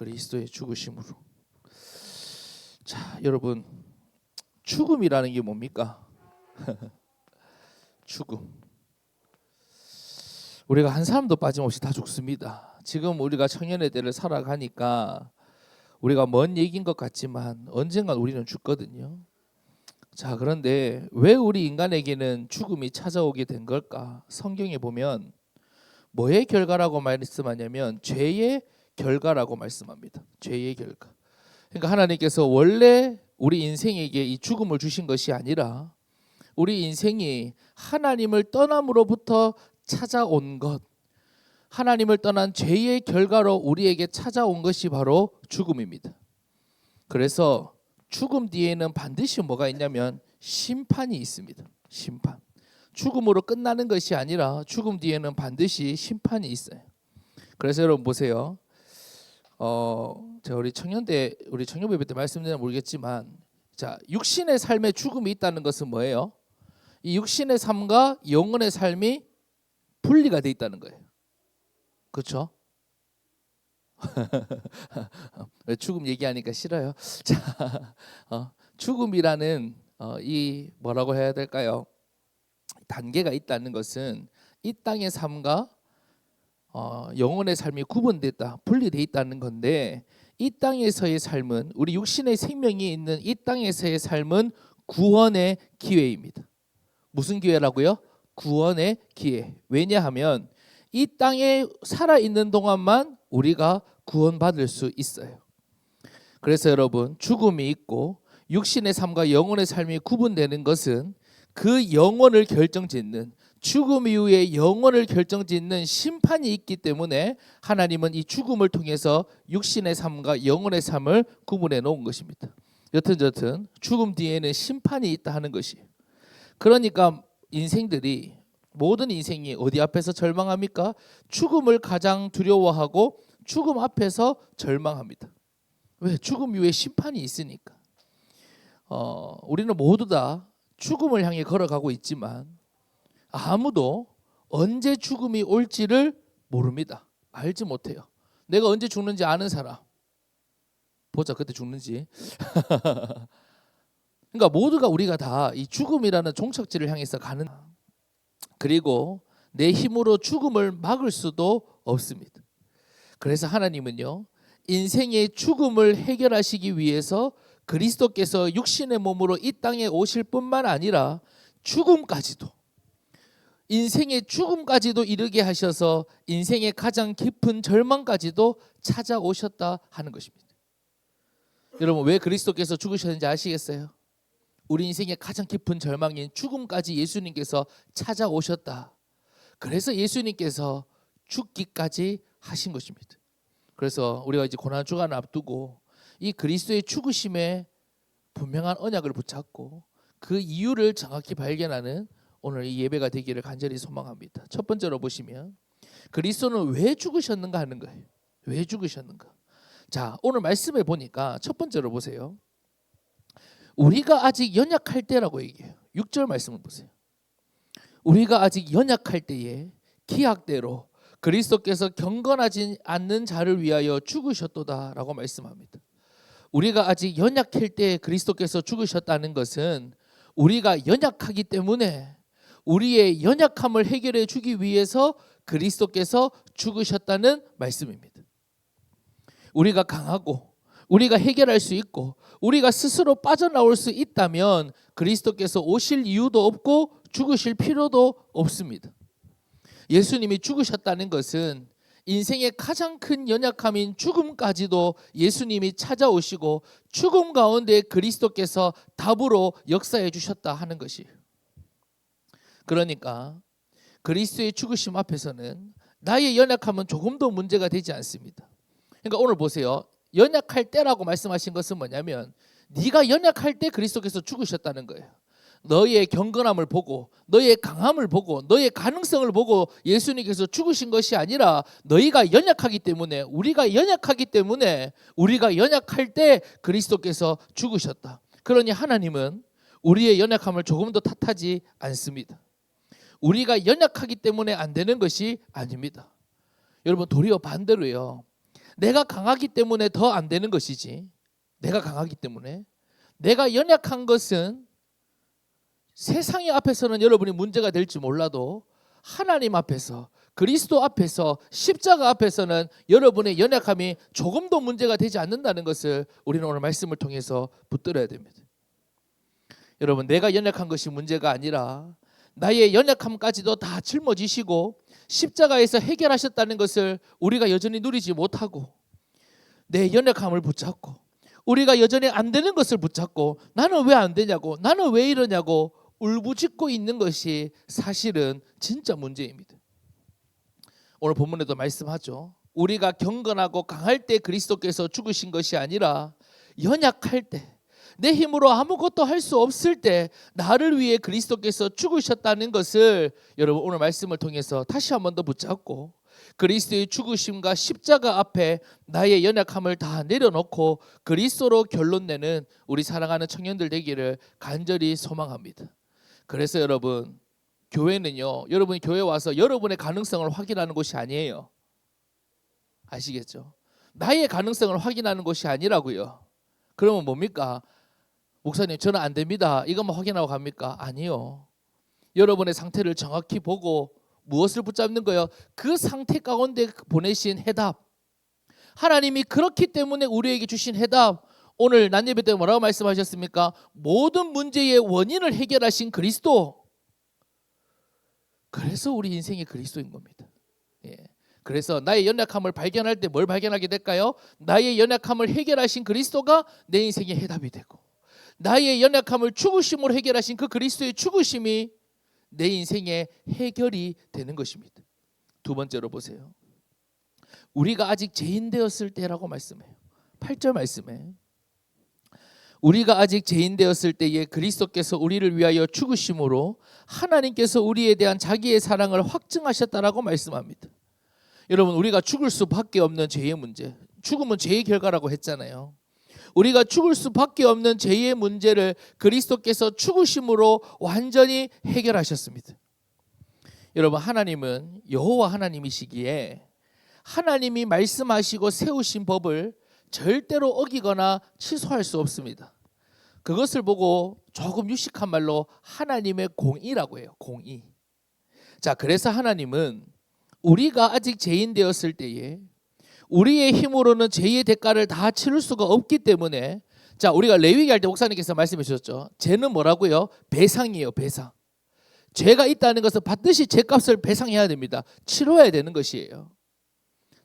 그리스도의 죽으심으로. 자, 여러분, 죽음이라는 게 뭡니까? 죽음. 우리가 한 사람도 빠짐없이 다 죽습니다. 지금 우리가 청년의 때를 살아가니까 우리가 먼 얘기인 것 같지만 언젠간 우리는 죽거든요. 자, 그런데 왜 우리 인간에게는 죽음이 찾아오게 된 걸까? 성경에 보면 뭐의 결과라고 말씀하냐면 죄의 결과라고 말씀합니다. 죄의 결과. 그러니까 하나님께서 원래 우리 인생에게 이 죽음을 주신 것이 아니라 우리 인생이 하나님을 떠남으로부터 찾아온 것, 하나님을 떠난 죄의 결과로 우리에게 찾아온 것이 바로 죽음입니다. 그래서 죽음 뒤에는 반드시 뭐가 있냐면 심판이 있습니다. 심판. 죽음으로 끝나는 것이 아니라 죽음 뒤에는 반드시 심판이 있어요. 그래서 여러분 보세요. 제가 우리 청년배배 때 말씀드렸나 모르겠지만, 자, 육신의 삶에 죽음이 있다는 것은 뭐예요? 이 육신의 삶과 영혼의 삶이 분리가 돼 있다는 거예요. 그렇죠? 왜 죽음 얘기하니까 싫어요? 자, 죽음이라는 이 뭐라고 해야 될까요? 단계가 있다는 것은 이 땅의 삶과 영혼의 삶이 구분됐다, 분리돼 있다는 건데, 이 땅에서의 삶은, 우리 육신의 생명이 있는 이 땅에서의 삶은 구원의 기회입니다. 무슨 기회라고요? 구원의 기회. 왜냐하면 이 땅에 살아있는 동안만 우리가 구원받을 수 있어요. 그래서 여러분, 죽음이 있고 육신의 삶과 영혼의 삶이 구분되는 것은 그 영혼을 결정짓는, 죽음 이후에 영혼을 결정짓는 심판이 있기 때문에 하나님은 이 죽음을 통해서 육신의 삶과 영혼의 삶을 구분해 놓은 것입니다. 여튼 죽음 뒤에는 심판이 있다 하는 것이에요. 그러니까 인생들이, 모든 인생이 어디 앞에서 절망합니까? 죽음을 가장 두려워하고 죽음 앞에서 절망합니다. 왜? 죽음 이후에 심판이 있으니까. 우리는 모두 다 죽음을 향해 걸어가고 있지만 아무도 언제 죽음이 올지를 모릅니다. 알지 못해요. 내가 언제 죽는지 아는 사람, 보자 그때 죽는지. 그러니까 모두가 우리가 다 이 죽음이라는 종착지를 향해서 가는, 그리고 내 힘으로 죽음을 막을 수도 없습니다. 그래서 하나님은요, 인생의 죽음을 해결하시기 위해서 그리스도께서 육신의 몸으로 이 땅에 오실 뿐만 아니라 죽음까지도, 인생의 죽음까지도 이르게 하셔서 인생의 가장 깊은 절망까지도 찾아오셨다 하는 것입니다. 여러분, 왜 그리스도께서 죽으셨는지 아시겠어요? 우리 인생의 가장 깊은 절망인 죽음까지 예수님께서 찾아오셨다. 그래서 예수님께서 죽기까지 하신 것입니다. 그래서 우리가 이제 고난 주간을 앞두고 이 그리스도의 죽으심에 분명한 언약을 붙잡고 그 이유를 정확히 발견하는 오늘 이 예배가 되기를 간절히 소망합니다. 첫 번째로 보시면 그리스도는 왜 죽으셨는가 하는 거예요. 왜 죽으셨는가? 자, 오늘 말씀에 보니까 첫 번째로 보세요. 우리가 아직 연약할 때라고 얘기해요. 6절 말씀을 보세요. 우리가 아직 연약할 때에 기약대로 그리스도께서 경건하지 않는 자를 위하여 죽으셨도다라고 말씀합니다. 우리가 아직 연약할 때 그리스도께서 죽으셨다는 것은 우리가 연약하기 때문에 우리의 연약함을 해결해 주기 위해서 그리스도께서 죽으셨다는 말씀입니다. 우리가 강하고 우리가 해결할 수 있고 우리가 스스로 빠져나올 수 있다면 그리스도께서 오실 이유도 없고 죽으실 필요도 없습니다. 예수님이 죽으셨다는 것은 인생의 가장 큰 연약함인 죽음까지도 예수님이 찾아오시고 죽음 가운데 그리스도께서 답으로 역사해 주셨다 하는 것이에요. 그러니까 그리스도의 죽으심 앞에서는 나의 연약함은 조금도 문제가 되지 않습니다. 그러니까 오늘 보세요. 연약할 때라고 말씀하신 것은 뭐냐면 네가 연약할 때 그리스도께서 죽으셨다는 거예요. 너의 경건함을 보고 너의 강함을 보고 너의 가능성을 보고 예수님께서 죽으신 것이 아니라 너희가 연약하기 때문에, 우리가 연약하기 때문에 우리가 연약할 때 그리스도께서 죽으셨다. 그러니 하나님은 우리의 연약함을 조금도 탓하지 않습니다. 우리가 연약하기 때문에 안 되는 것이 아닙니다. 여러분, 도리어 반대로요. 내가 강하기 때문에 더 안 되는 것이지. 내가 강하기 때문에. 내가 연약한 것은 세상의 앞에서는 여러분이 문제가 될지 몰라도 하나님 앞에서, 그리스도 앞에서, 십자가 앞에서는 여러분의 연약함이 조금도 문제가 되지 않는다는 것을 우리는 오늘 말씀을 통해서 붙들어야 됩니다. 여러분, 내가 연약한 것이 문제가 아니라 나의 연약함까지도 다 짊어지시고 십자가에서 해결하셨다는 것을 우리가 여전히 누리지 못하고, 내 연약함을 붙잡고 우리가 여전히 안 되는 것을 붙잡고 나는 왜 안 되냐고, 나는 왜 이러냐고 울부짖고 있는 것이 사실은 진짜 문제입니다. 오늘 본문에도 말씀하죠. 우리가 경건하고 강할 때 그리스도께서 죽으신 것이 아니라 연약할 때, 내 힘으로 아무것도 할 수 없을 때 나를 위해 그리스도께서 죽으셨다는 것을 여러분 오늘 말씀을 통해서 다시 한 번 더 붙잡고, 그리스도의 죽으심과 십자가 앞에 나의 연약함을 다 내려놓고 그리스도로 결론내는 우리 사랑하는 청년들 되기를 간절히 소망합니다. 그래서 여러분, 교회는요, 여러분이 교회 와서 여러분의 가능성을 확인하는 곳이 아니에요. 아시겠죠? 나의 가능성을 확인하는 곳이 아니라고요. 그러면 뭡니까? 목사님, 저는 안 됩니다, 이것만 확인하고 갑니까? 아니요. 여러분의 상태를 정확히 보고 무엇을 붙잡는 거예요? 그 상태 가운데 보내신 해답, 하나님이 그렇기 때문에 우리에게 주신 해답. 오늘 난예배 때 뭐라고 말씀하셨습니까? 모든 문제의 원인을 해결하신 그리스도. 그래서 우리 인생이 그리스도인 겁니다. 예. 그래서 나의 연약함을 발견할 때 뭘 발견하게 될까요? 나의 연약함을 해결하신 그리스도가 내 인생의 해답이 되고, 나의 연약함을 죽으심으로 해결하신 그 그리스도의 죽으심이 내 인생의 해결이 되는 것입니다. 두 번째로 보세요. 우리가 아직 죄인 되었을 때라고 말씀해요. 8절 말씀에 우리가 아직 죄인 되었을 때에 그리스도께서 우리를 위하여 죽으심으로 하나님께서 우리에 대한 자기의 사랑을 확증하셨다라고 말씀합니다. 여러분, 우리가 죽을 수밖에 없는 죄의 문제, 죽음은 죄의 결과라고 했잖아요. 우리가 죽을 수밖에 없는 죄의 문제를 그리스도께서 죽으심으로 완전히 해결하셨습니다. 여러분, 하나님은 여호와 하나님이시기에 하나님이 말씀하시고 세우신 법을 절대로 어기거나 취소할 수 없습니다. 그것을 보고 조금 유식한 말로 하나님의 공의라고 해요. 공의. 자, 그래서 하나님은 우리가 아직 죄인 되었을 때에 우리의 힘으로는 죄의 대가를 다 치를 수가 없기 때문에, 자, 우리가 레위기 할 때 목사님께서 말씀해 주셨죠. 죄는 뭐라고요? 배상이에요. 배상. 죄가 있다는 것은 반드시 죄값을 배상해야 됩니다. 치러야 되는 것이에요.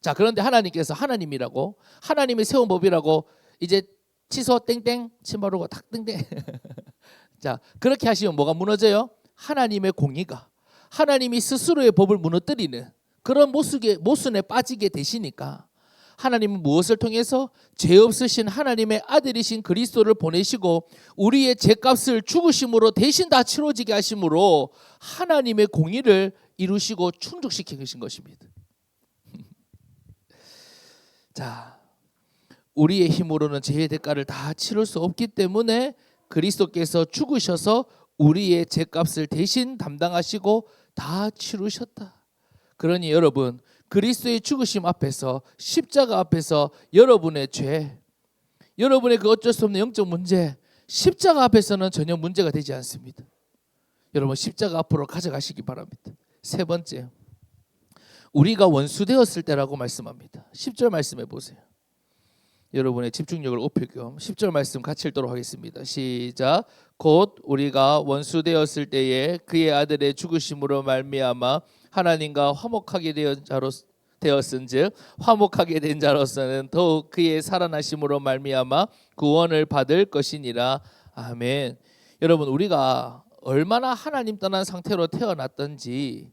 자, 그런데 하나님께서 하나님이라고, 하나님이 세운 법이라고 이제 취소 땡땡 침바르고 탁 땡땡 자, 그렇게 하시면 뭐가 무너져요? 하나님의 공의가, 하나님이 스스로의 법을 무너뜨리는 그런 모순에 빠지게 되시니까 하나님은 무엇을 통해서? 죄 없으신 하나님의 아들이신 그리스도를 보내시고 우리의 죄값을 죽으심으로 대신 다 치러지게 하심으로 하나님의 공의를 이루시고 충족시키신 것입니다. 자, 우리의 힘으로는 죄의 대가를 다 치를 수 없기 때문에 그리스도께서 죽으셔서 우리의 죄값을 대신 담당하시고 다 치르셨다. 그러니 여러분, 그리스도의 죽으심 앞에서, 십자가 앞에서 여러분의 죄, 여러분의 그 어쩔 수 없는 영적 문제, 십자가 앞에서는 전혀 문제가 되지 않습니다. 여러분, 십자가 앞으로 가져가시기 바랍니다. 세 번째, 우리가 원수 되었을 때라고 말씀합니다. 10절 말씀해 보세요. 여러분의 집중력을 높일 겸 10절 말씀 같이 읽도록 하겠습니다. 시작. 곧 우리가 원수 되었을 때에 그의 아들의 죽으심으로 말미암아 하나님과 화목하게 되었은즉 화목하게 된 자로서는 더욱 그의 살아나심으로 말미암아 구원을 받을 것이니라. 아멘. 여러분, 우리가 얼마나 하나님 떠난 상태로 태어났던지,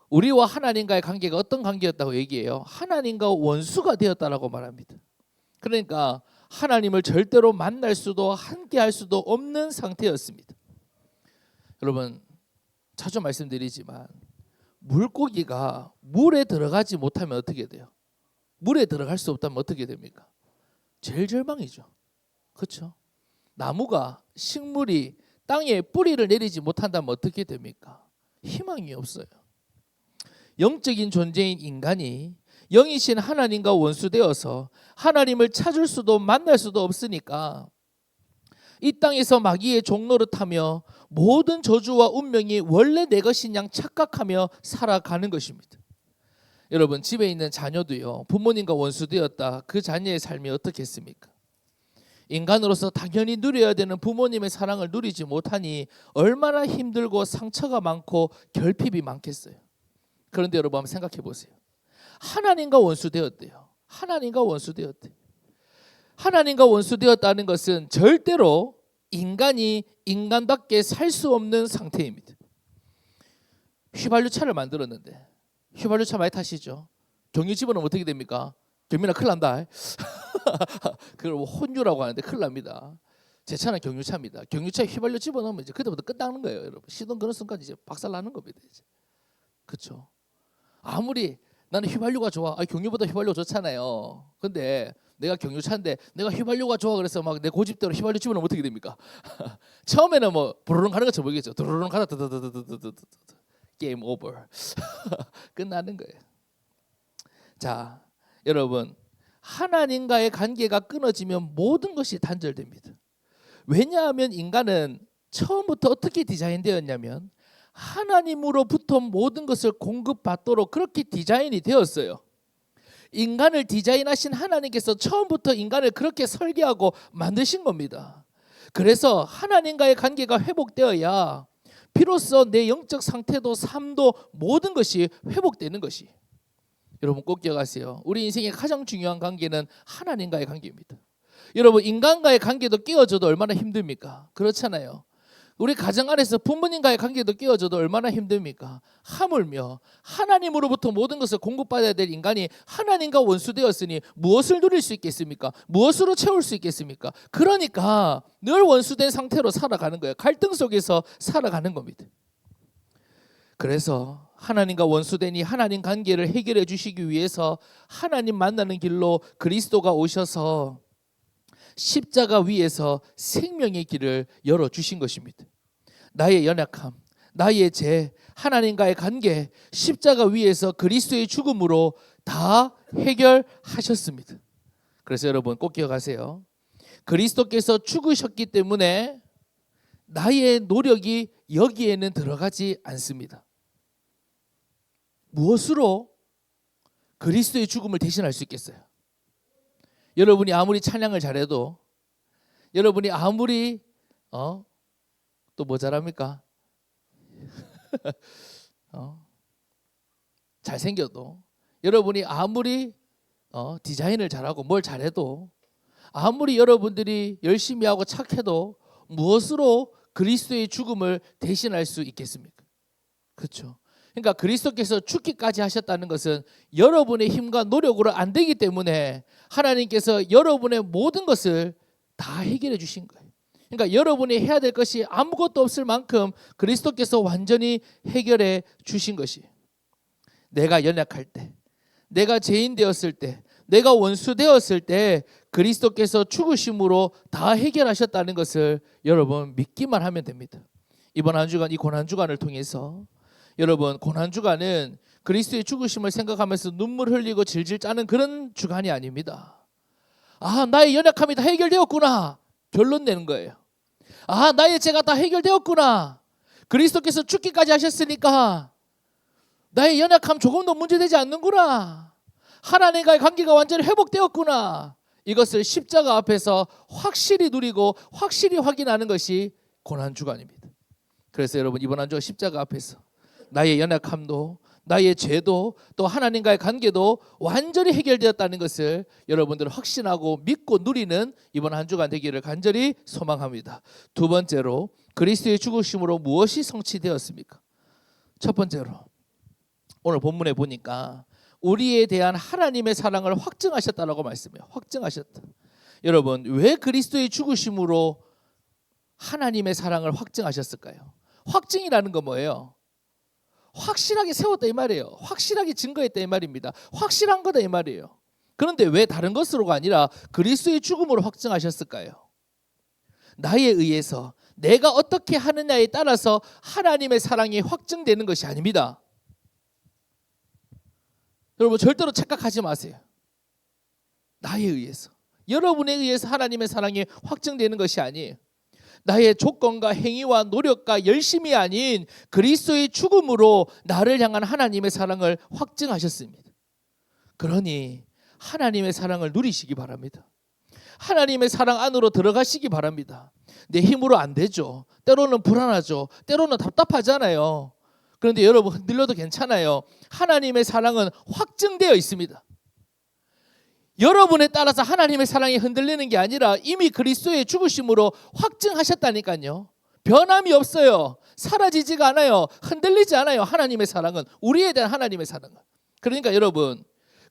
우리와 하나님과의 관계가 어떤 관계였다고 얘기해요? 하나님과 원수가 되었다라고 말합니다. 그러니까 하나님을 절대로 만날 수도 함께 할 수도 없는 상태였습니다. 여러분, 자주 말씀드리지만 물고기가 물에 들어가지 못하면 어떻게 돼요? 물에 들어갈 수 없다면 어떻게 됩니까? 제일 절망이죠. 그렇죠? 나무가, 식물이 땅에 뿌리를 내리지 못한다면 어떻게 됩니까? 희망이 없어요. 영적인 존재인 인간이 영이신 하나님과 원수되어서 하나님을 찾을 수도 만날 수도 없으니까 이 땅에서 마귀의 종노릇하며 모든 저주와 운명이 원래 내 것인 양 착각하며 살아가는 것입니다. 여러분, 집에 있는 자녀도요, 부모님과 원수되었다. 그 자녀의 삶이 어떻겠습니까? 인간으로서 당연히 누려야 되는 부모님의 사랑을 누리지 못하니 얼마나 힘들고 상처가 많고 결핍이 많겠어요. 그런데 여러분 한번 생각해 보세요. 하나님과 원수되었대요. 하나님과 원수되었대. 하나님과 원수되었다는 것은 절대로 인간이 인간답게 살 수 없는 상태입니다. 휘발유차를 만들었는데, 휘발유차 많이 타시죠? 경유 집어넣으면 어떻게 됩니까? 경민아 큰일 난다. 그걸 혼유라고 하는데 큰일 납니다. 제 차는 경유차입니다. 경유차에 휘발유 집어넣으면 이제 그때부터 끝나는 거예요, 여러분. 시동 거는 순간 이제 박살나는 겁니다. 이제. 그렇죠? 아무리 나는 휘발유가 좋아. 경유보다 휘발유가 좋잖아요. 근데 내가 경유차인데 내가 휘발유가 좋아 그래서 막 내 고집대로 휘발유 집어넣으면 어떻게 됩니까? 처음에는 뭐 부르릉 가는 것처럼 보이겠죠. 두루릉 가다 게임 오버. 끝나는 거예요. 자, 여러분, 하나님과의 관계가 끊어지면 모든 것이 단절됩니다. 왜냐하면 인간은 처음부터 어떻게 디자인되었냐면 하나님으로부터 모든 것을 공급받도록 그렇게 디자인이 되었어요. 인간을 디자인하신 하나님께서 처음부터 인간을 그렇게 설계하고 만드신 겁니다. 그래서 하나님과의 관계가 회복되어야 비로소 내 영적 상태도 삶도 모든 것이 회복되는 것이. 여러분 꼭 기억하세요. 우리 인생의 가장 중요한 관계는 하나님과의 관계입니다. 여러분 인간과의 관계도 깨어져도 얼마나 힘듭니까? 그렇잖아요. 우리 가정 안에서 부모님과의 관계도 깨어져도 얼마나 힘듭니까? 하물며 하나님으로부터 모든 것을 공급받아야 될 인간이 하나님과 원수되었으니 무엇을 누릴 수 있겠습니까? 무엇으로 채울 수 있겠습니까? 그러니까 늘 원수된 상태로 살아가는 거예요. 갈등 속에서 살아가는 겁니다. 그래서 하나님과 원수되니 하나님 관계를 해결해 주시기 위해서 하나님 만나는 길로 그리스도가 오셔서 십자가 위에서 생명의 길을 열어주신 것입니다. 나의 연약함, 나의 죄, 하나님과의 관계, 십자가 위에서 그리스도의 죽음으로 다 해결하셨습니다. 그래서 여러분 꼭 기억하세요. 그리스도께서 죽으셨기 때문에 나의 노력이 여기에는 들어가지 않습니다. 무엇으로 그리스도의 죽음을 대신할 수 있겠어요? 여러분이 아무리 찬양을 잘해도, 여러분이 아무리 또 뭐 잘합니까? 잘생겨도, 여러분이 아무리 디자인을 잘하고 뭘 잘해도, 아무리 여러분들이 열심히 하고 착해도 무엇으로 그리스도의 죽음을 대신할 수 있겠습니까? 그렇죠. 그러니까 그리스도께서 죽기까지 하셨다는 것은 여러분의 힘과 노력으로 안 되기 때문에 하나님께서 여러분의 모든 것을 다 해결해 주신 거예요. 그러니까 여러분이 해야 될 것이 아무것도 없을 만큼 그리스도께서 완전히 해결해 주신 것이. 내가 연약할 때, 내가 죄인 되었을 때, 내가 원수 되었을 때 그리스도께서 죽으심으로 다 해결하셨다는 것을 여러분 믿기만 하면 됩니다. 이번 한 주간, 이 고난 주간을 통해서 여러분, 고난 주간은 그리스도의 죽으심을 생각하면서 눈물 흘리고 질질 짜는 그런 주간이 아닙니다. 나의 연약함이 다 해결되었구나. 결론 내는 거예요. 나의 죄가 다 해결되었구나. 그리스도께서 죽기까지 하셨으니까 나의 연약함 조금도 문제되지 않는구나. 하나님과의 관계가 완전히 회복되었구나. 이것을 십자가 앞에서 확실히 누리고 확실히 확인하는 것이 고난 주간입니다. 그래서 여러분 이번 한 주 십자가 앞에서 나의 연약함도 나의 죄도 또 하나님과의 관계도 완전히 해결되었다는 것을 여러분들 확신하고 믿고 누리는 이번 한 주간 되기를 간절히 소망합니다. 두 번째로 그리스도의 죽으심으로 무엇이 성취되었습니까? 첫 번째로 오늘 본문에 보니까 우리에 대한 하나님의 사랑을 확증하셨다라고 말씀해요. 확증하셨다. 여러분 왜 그리스도의 죽으심으로 하나님의 사랑을 확증하셨을까요? 확증이라는 건 뭐예요? 확실하게 세웠다 이 말이에요. 확실하게 증거했다 이 말입니다. 확실한 거다 이 말이에요. 그런데 왜 다른 것으로가 아니라 그리스도의 죽음으로 확증하셨을까요? 나에 의해서 내가 어떻게 하느냐에 따라서 하나님의 사랑이 확증되는 것이 아닙니다. 여러분 절대로 착각하지 마세요. 나에 의해서, 여러분에 의해서 하나님의 사랑이 확증되는 것이 아니에요. 나의 조건과 행위와 노력과 열심이 아닌 그리스도의 죽음으로 나를 향한 하나님의 사랑을 확증하셨습니다. 그러니 하나님의 사랑을 누리시기 바랍니다. 하나님의 사랑 안으로 들어가시기 바랍니다. 내 힘으로 안 되죠. 때로는 불안하죠. 때로는 답답하잖아요. 그런데 여러분 흔들려도 괜찮아요. 하나님의 사랑은 확증되어 있습니다. 여러분에 따라서 하나님의 사랑이 흔들리는 게 아니라 이미 그리스도의 죽으심으로 확증하셨다니까요. 변함이 없어요. 사라지지가 않아요. 흔들리지 않아요. 하나님의 사랑은, 우리에 대한 하나님의 사랑은. 그러니까 여러분,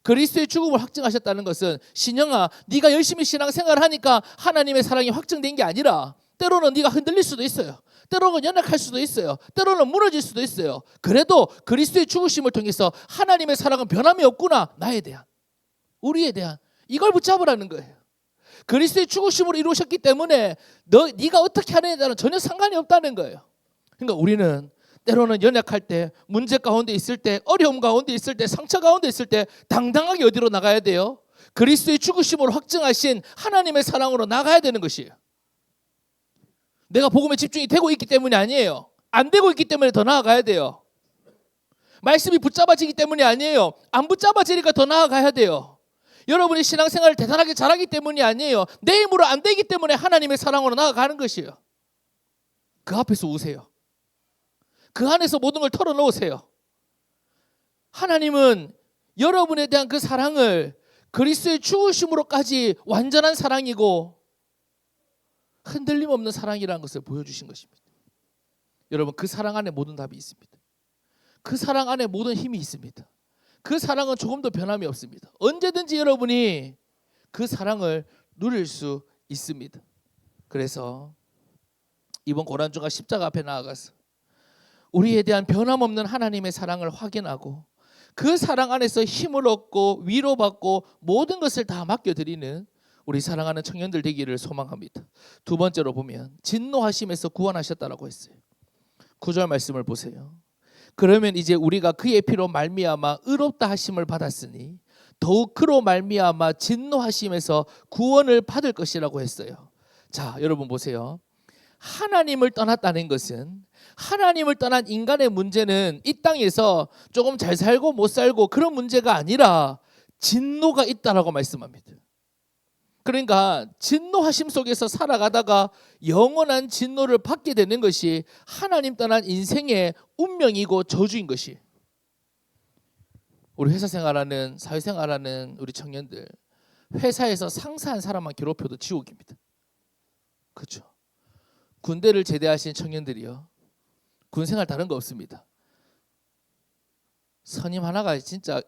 그리스도의 죽음을 확증하셨다는 것은 신영아, 네가 열심히 신앙생활을 하니까 하나님의 사랑이 확증된 게 아니라 때로는 네가 흔들릴 수도 있어요. 때로는 연약할 수도 있어요. 때로는 무너질 수도 있어요. 그래도 그리스도의 죽으심을 통해서 하나님의 사랑은 변함이 없구나. 나에 대한, 우리에 대한, 이걸 붙잡으라는 거예요. 그리스도의 죽으심으로 이루셨기 때문에 네가 어떻게 하느냐에 따라 전혀 상관이 없다는 거예요. 그러니까 우리는 때로는 연약할 때, 문제 가운데 있을 때, 어려움 가운데 있을 때, 상처 가운데 있을 때 당당하게 어디로 나가야 돼요? 그리스도의 죽으심으로 확증하신 하나님의 사랑으로 나가야 되는 것이에요. 내가 복음에 집중이 되고 있기 때문이 아니에요. 안 되고 있기 때문에 더 나아가야 돼요. 말씀이 붙잡아지기 때문이 아니에요. 안 붙잡아지니까 더 나아가야 돼요. 여러분이 신앙생활을 대단하게 잘하기 때문이 아니에요. 내 힘으로 안 되기 때문에 하나님의 사랑으로 나아가는 것이에요. 그 앞에서 우세요. 그 안에서 모든 걸 털어놓으세요. 하나님은 여러분에 대한 그 사랑을 그리스도의 죽으심으로까지 완전한 사랑이고 흔들림 없는 사랑이라는 것을 보여주신 것입니다. 여러분, 그 사랑 안에 모든 답이 있습니다. 그 사랑 안에 모든 힘이 있습니다. 그 사랑은 조금도 변함이 없습니다. 언제든지 여러분이 그 사랑을 누릴 수 있습니다. 그래서 이번 고난주가 십자가 앞에 나아가서 우리에 대한 변함없는 하나님의 사랑을 확인하고 그 사랑 안에서 힘을 얻고 위로받고 모든 것을 다 맡겨드리는 우리 사랑하는 청년들 되기를 소망합니다. 두 번째로 보면 진노하심에서 구원하셨다라고 했어요. 9절 말씀을 보세요. 그러면 이제 우리가 그의 피로 말미암아 의롭다 하심을 받았으니 더욱 그로 말미암아 진노하심에서 구원을 받을 것이라고 했어요. 자, 여러분 보세요. 하나님을 떠났다는 것은, 하나님을 떠난 인간의 문제는 이 땅에서 조금 잘 살고 못 살고 그런 문제가 아니라 진노가 있다라고 말씀합니다. 그러니까 진노하심 속에서 살아가다가 영원한 진노를 받게 되는 것이 하나님 떠난 인생의 운명이고 저주인 것이. 우리 회사 생활하는, 사회생활하는 우리 청년들, 회사에서 상사 한 사람만 괴롭혀도 지옥입니다. 그렇죠? 군대를 제대하신 청년들이요, 군생활 다른 거 없습니다. 선임 하나가 진짜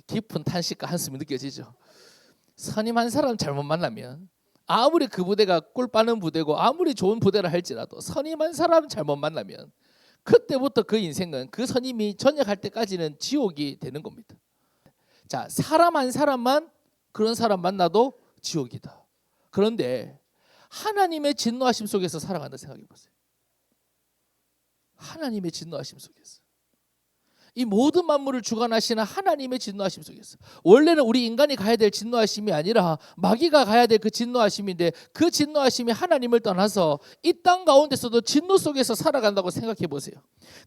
깊은 탄식과 한숨이 느껴지죠. 선임 한 사람 잘못 만나면, 아무리 그 부대가 꿀 빠는 부대고 아무리 좋은 부대라 할지라도 선임 한 사람 잘못 만나면 그때부터 그 인생은, 그 선임이 전역할 때까지는 지옥이 되는 겁니다. 자, 사람 한 사람만 그런 사람 만나도 지옥이다. 그런데 하나님의 진노하심 속에서 살아간다 생각해 보세요. 하나님의 진노하심 속에서, 이 모든 만물을 주관하시는 하나님의 진노하심 속에서, 원래는 우리 인간이 가야 될 진노하심이 아니라 마귀가 가야 될 그 진노하심인데, 그 진노하심이 하나님을 떠나서 이 땅 가운데서도 진노 속에서 살아간다고 생각해 보세요.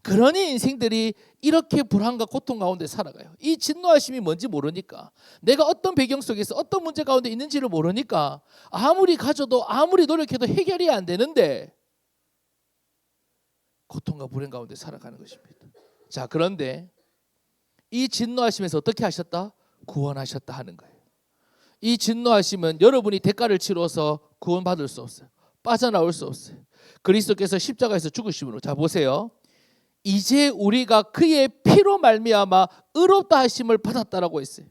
그러니 인생들이 이렇게 불안과 고통 가운데 살아가요. 이 진노하심이 뭔지 모르니까, 내가 어떤 배경 속에서 어떤 문제 가운데 있는지를 모르니까 아무리 가져도 아무리 노력해도 해결이 안 되는데 고통과 불행 가운데 살아가는 것입니다. 자, 그런데 이 진노하심에서 어떻게 하셨다? 구원하셨다 하는 거예요. 이 진노하심은 여러분이 대가를 치러서 구원받을 수 없어요. 빠져나올 수 없어요. 그리스도께서 십자가에서 죽으심으로, 자 보세요, 이제 우리가 그의 피로 말미암아 의롭다 하심을 받았다라고 했어요.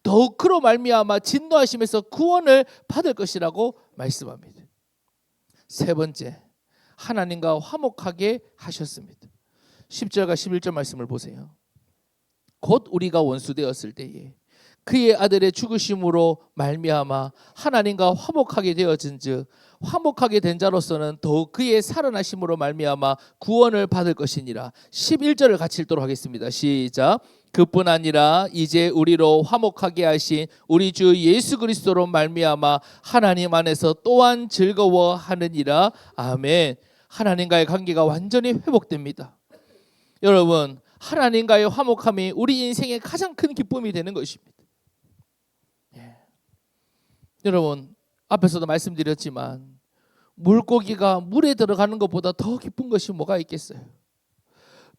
더욱 그로 말미암아 진노하심에서 구원을 받을 것이라고 말씀합니다. 세 번째, 하나님과 화목하게 하셨습니다. 10절과 11절 말씀을 보세요. 곧 우리가 원수 되었을 때에 그의 아들의 죽으심으로 말미암아 하나님과 화목하게 되어진즉 화목하게 된 자로서는 더욱 그의 살아나심으로 말미암아 구원을 받을 것이니라. 11절을 같이 읽도록 하겠습니다. 시작. 그뿐 아니라 이제 우리로 화목하게 하신 우리 주 예수 그리스도로 말미암아 하나님 안에서 또한 즐거워하느니라. 아멘. 하나님과의 관계가 완전히 회복됩니다. 여러분, 하나님과의 화목함이 우리 인생의 가장 큰 기쁨이 되는 것입니다. 여러분, 앞에서도 말씀드렸지만 물고기가 물에 들어가는 것보다 더 기쁜 것이 뭐가 있겠어요?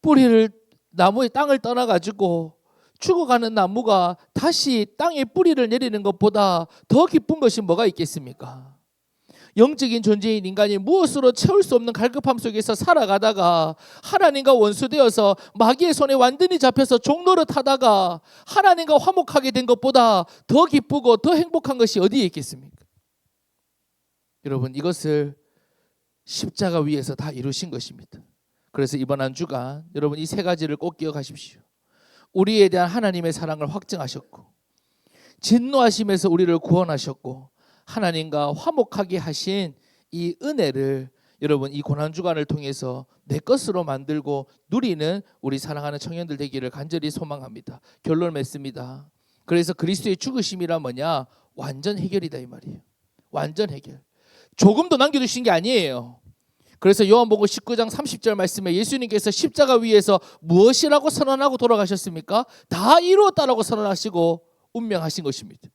뿌리를 나무의 땅을 떠나가지고 죽어가는 나무가 다시 땅에 뿌리를 내리는 것보다 더 기쁜 것이 뭐가 있겠습니까? 영적인 존재인 인간이 무엇으로 채울 수 없는 갈급함 속에서 살아가다가 하나님과 원수되어서 마귀의 손에 완전히 잡혀서 종노릇 하다가 하나님과 화목하게 된 것보다 더 기쁘고 더 행복한 것이 어디에 있겠습니까? 여러분, 이것을 십자가 위에서 다 이루신 것입니다. 그래서 이번 한 주간 여러분 이 세 가지를 꼭 기억하십시오. 우리에 대한 하나님의 사랑을 확증하셨고, 진노하심에서 우리를 구원하셨고, 하나님과 화목하게 하신 이 은혜를 여러분 이 고난주간을 통해서 내 것으로 만들고 누리는 우리 사랑하는 청년들 되기를 간절히 소망합니다. 결론을 맺습니다. 그래서 그리스도의 죽으심이란 뭐냐? 완전 해결이다 이 말이에요. 완전 해결. 조금도 남겨두신 게 아니에요. 그래서 요한복음 19장 30절 말씀에 예수님께서 십자가 위에서 무엇이라고 선언하고 돌아가셨습니까? 다 이루었다라고 선언하시고 운명하신 것입니다.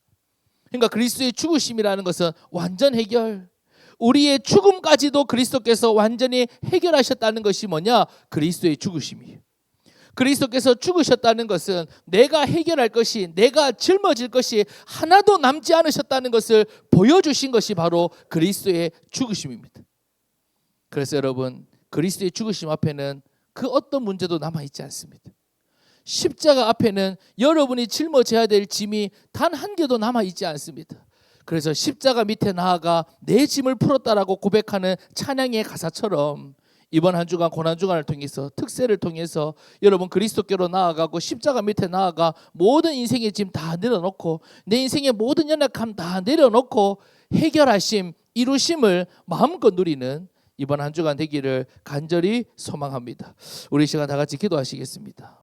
그러니까 그리스도의 죽으심이라는 것은 완전 해결. 우리의 죽음까지도 그리스도께서 완전히 해결하셨다는 것이 뭐냐? 그리스도의 죽으심이에요. 그리스도께서 죽으셨다는 것은 내가 해결할 것이, 내가 짊어질 것이 하나도 남지 않으셨다는 것을 보여주신 것이 바로 그리스도의 죽으심입니다. 그래서 여러분, 그리스도의 죽으심 앞에는 그 어떤 문제도 남아있지 않습니다. 십자가 앞에는 여러분이 짊어져야 될 짐이 단 한 개도 남아있지 않습니다. 그래서 십자가 밑에 나아가 내 짐을 풀었다라고 고백하는 찬양의 가사처럼 이번 한 주간 고난주간을 통해서 특세를 통해서 여러분 그리스도께로 나아가고 십자가 밑에 나아가 모든 인생의 짐 다 내려놓고 내 인생의 모든 연약함 다 내려놓고 해결하심, 이루심을 마음껏 누리는 이번 한 주간 되기를 간절히 소망합니다. 우리 시간 다 같이 기도하시겠습니다.